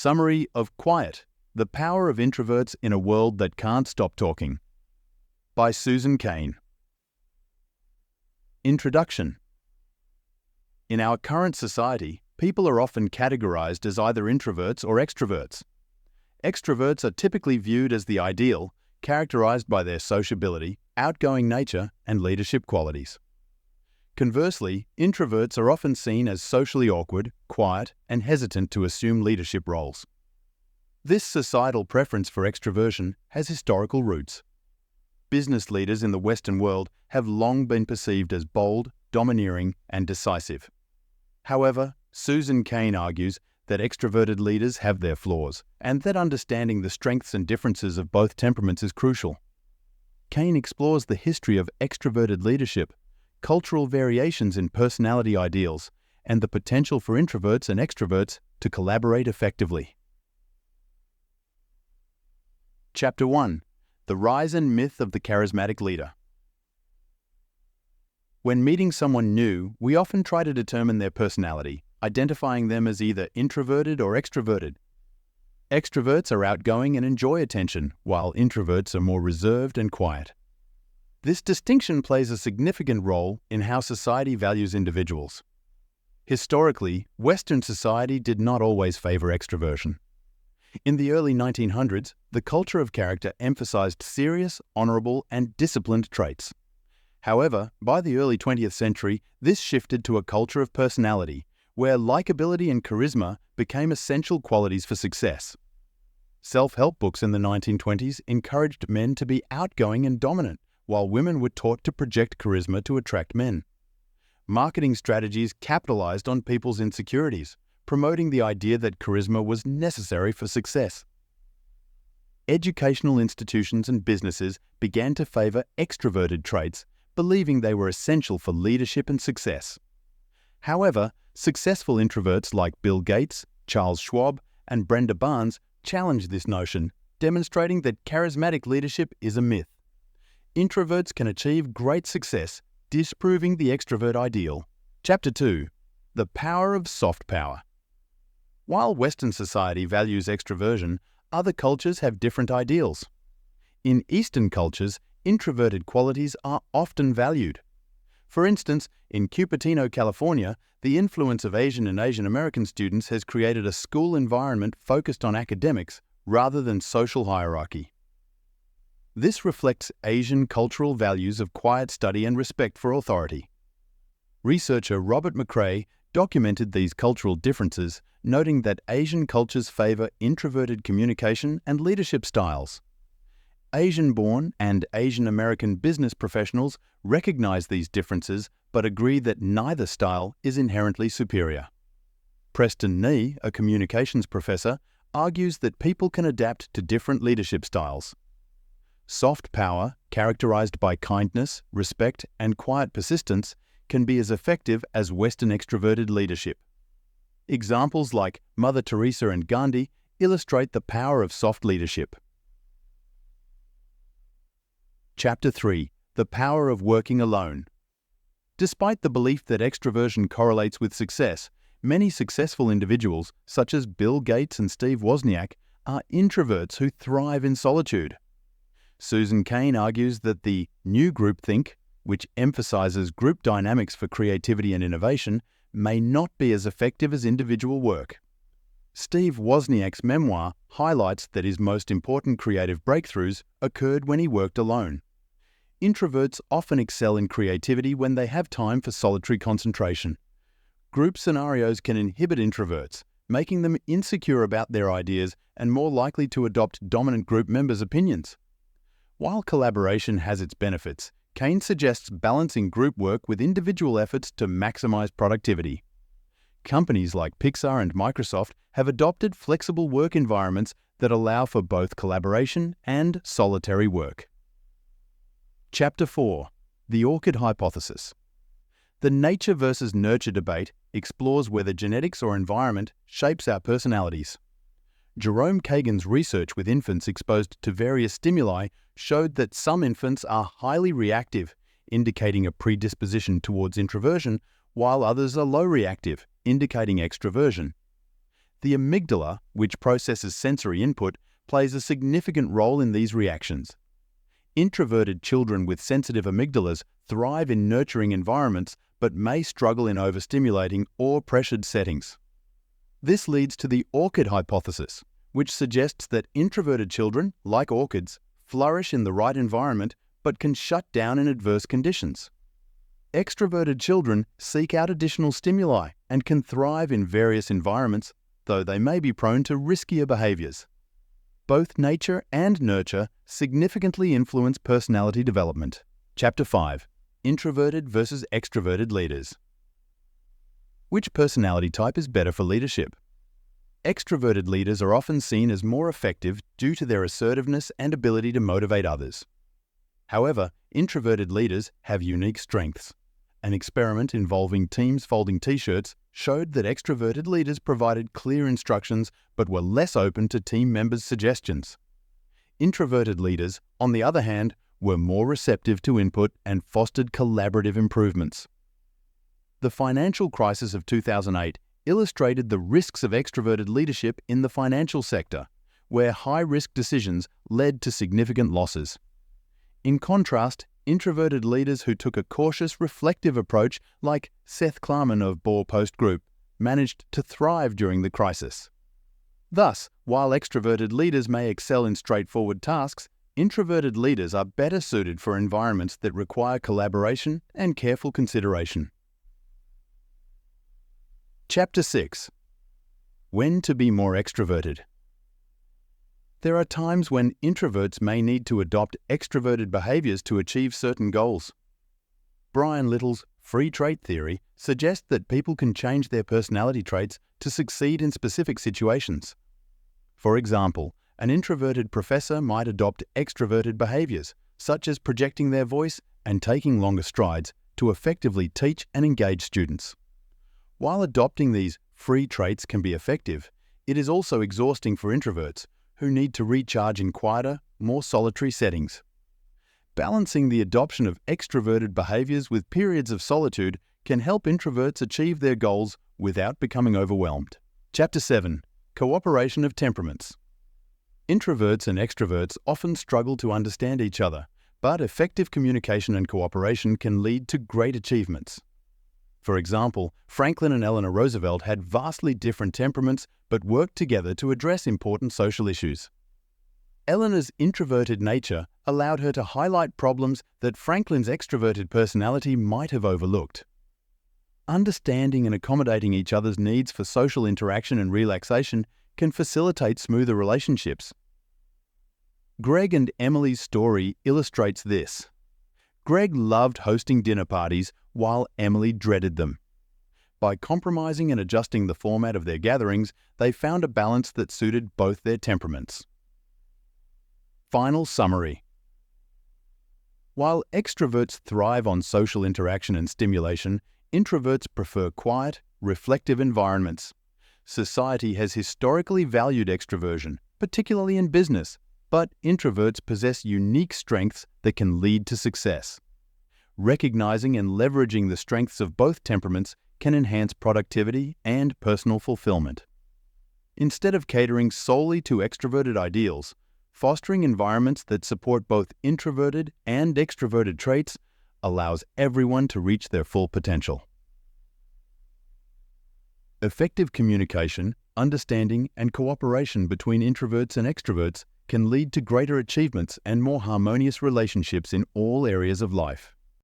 Summary of Quiet: The Power of Introverts in a World That Can't Stop Talking, by Susan Cain. Introduction. In our current society, people are often categorized as either introverts or extroverts. Extroverts are typically viewed as the ideal, characterized by their sociability, outgoing nature, and leadership qualities. Conversely, introverts are often seen as socially awkward, quiet, and hesitant to assume leadership roles. This societal preference for extroversion has historical roots. Business leaders in the Western world have long been perceived as bold, domineering, and decisive. However, Susan Cain argues that extroverted leaders have their flaws, and that understanding the strengths and differences of both temperaments is crucial. Cain explores the history of extroverted leadership, cultural variations in personality ideals, and the potential for introverts and extroverts to collaborate effectively. Chapter 1. The Rise and Myth of the Charismatic Leader. When meeting someone new, we often try to determine their personality, identifying them as either introverted or extroverted. Extroverts are outgoing and enjoy attention, while introverts are more reserved and quiet. This distinction plays a significant role in how society values individuals. Historically, Western society did not always favor extroversion. In the early 1900s, the culture of character emphasized serious, honorable, and disciplined traits. However, by the early 20th century, this shifted to a culture of personality, where likability and charisma became essential qualities for success. Self-help books in the 1920s encouraged men to be outgoing and dominant, while women were taught to project charisma to attract men. Marketing strategies capitalized on people's insecurities, promoting the idea that charisma was necessary for success. Educational institutions and businesses began to favor extroverted traits, believing they were essential for leadership and success. However, successful introverts like Bill Gates, Charles Schwab, and Brenda Barnes challenged this notion, demonstrating that charismatic leadership is a myth. Introverts can achieve great success, disproving the extrovert ideal. Chapter 2. The Power of Soft Power. While Western society values extroversion, other cultures have different ideals. In Eastern cultures, introverted qualities are often valued. For instance, in Cupertino, California, the influence of Asian and Asian American students has created a school environment focused on academics rather than social hierarchy. This reflects Asian cultural values of quiet study and respect for authority. Researcher Robert McCrae documented these cultural differences, noting that Asian cultures favor introverted communication and leadership styles. Asian-born and Asian American business professionals recognize these differences but agree that neither style is inherently superior. Preston Nee, a communications professor, argues that people can adapt to different leadership styles. Soft power, characterized by kindness, respect, and quiet persistence, can be as effective as Western extroverted leadership. Examples like Mother Teresa and Gandhi illustrate the power of soft leadership. Chapter 3. The Power of Working Alone. Despite the belief that extroversion correlates with success, many successful individuals, such as Bill Gates and Steve Wozniak, are introverts who thrive in solitude. Susan Cain argues that the new groupthink, which emphasizes group dynamics for creativity and innovation, may not be as effective as individual work. Steve Wozniak's memoir highlights that his most important creative breakthroughs occurred when he worked alone. Introverts often excel in creativity when they have time for solitary concentration. Group scenarios can inhibit introverts, making them insecure about their ideas and more likely to adopt dominant group members' opinions. While collaboration has its benefits, Cain suggests balancing group work with individual efforts to maximize productivity. Companies like Pixar and Microsoft have adopted flexible work environments that allow for both collaboration and solitary work. Chapter 4. The Orchid Hypothesis. The nature versus nurture debate explores whether genetics or environment shapes our personalities. Jerome Kagan's research with infants exposed to various stimuli showed that some infants are highly reactive, indicating a predisposition towards introversion, while others are low reactive, indicating extroversion. The amygdala, which processes sensory input, plays a significant role in these reactions. Introverted children with sensitive amygdalas thrive in nurturing environments but may struggle in overstimulating or pressured settings. This leads to the Orchid Hypothesis, which suggests that introverted children, like orchids, flourish in the right environment but can shut down in adverse conditions. Extroverted children seek out additional stimuli and can thrive in various environments, though they may be prone to riskier behaviors. Both nature and nurture significantly influence personality development. Chapter 5. Introverted versus Extroverted Leaders. Which personality type is better for leadership? Extroverted leaders are often seen as more effective due to their assertiveness and ability to motivate others. However, introverted leaders have unique strengths. An experiment involving teams folding t-shirts showed that extroverted leaders provided clear instructions but were less open to team members' suggestions. Introverted leaders, on the other hand, were more receptive to input and fostered collaborative improvements. The financial crisis of 2008 illustrated the risks of extroverted leadership in the financial sector, where high-risk decisions led to significant losses. In contrast, introverted leaders who took a cautious, reflective approach, like Seth Klarman of Bohr Post Group, managed to thrive during the crisis. Thus, while extroverted leaders may excel in straightforward tasks, introverted leaders are better suited for environments that require collaboration and careful consideration. Chapter 6. When to be more extroverted. There are times when introverts may need to adopt extroverted behaviors to achieve certain goals. Brian Little's free trait theory suggests that people can change their personality traits to succeed in specific situations. For example, an introverted professor might adopt extroverted behaviors, such as projecting their voice and taking longer strides to effectively teach and engage students. While adopting these free traits can be effective, it is also exhausting for introverts, who need to recharge in quieter, more solitary settings. Balancing the adoption of extroverted behaviors with periods of solitude can help introverts achieve their goals without becoming overwhelmed. Chapter 7. Cooperation of temperaments. Introverts and extroverts often struggle to understand each other, but effective communication and cooperation can lead to great achievements. For example, Franklin and Eleanor Roosevelt had vastly different temperaments but worked together to address important social issues. Eleanor's introverted nature allowed her to highlight problems that Franklin's extroverted personality might have overlooked. Understanding and accommodating each other's needs for social interaction and relaxation can facilitate smoother relationships. Greg and Emily's story illustrates this. Greg loved hosting dinner parties while Emily dreaded them. By compromising and adjusting the format of their gatherings, they found a balance that suited both their temperaments. Final summary. While extroverts thrive on social interaction and stimulation, introverts prefer quiet, reflective environments. Society has historically valued extroversion, particularly in business, but introverts possess unique strengths that can lead to success. Recognizing and leveraging the strengths of both temperaments can enhance productivity and personal fulfillment. Instead of catering solely to extroverted ideals, fostering environments that support both introverted and extroverted traits allows everyone to reach their full potential. Effective communication, understanding, and cooperation between introverts and extroverts can lead to greater achievements and more harmonious relationships in all areas of life.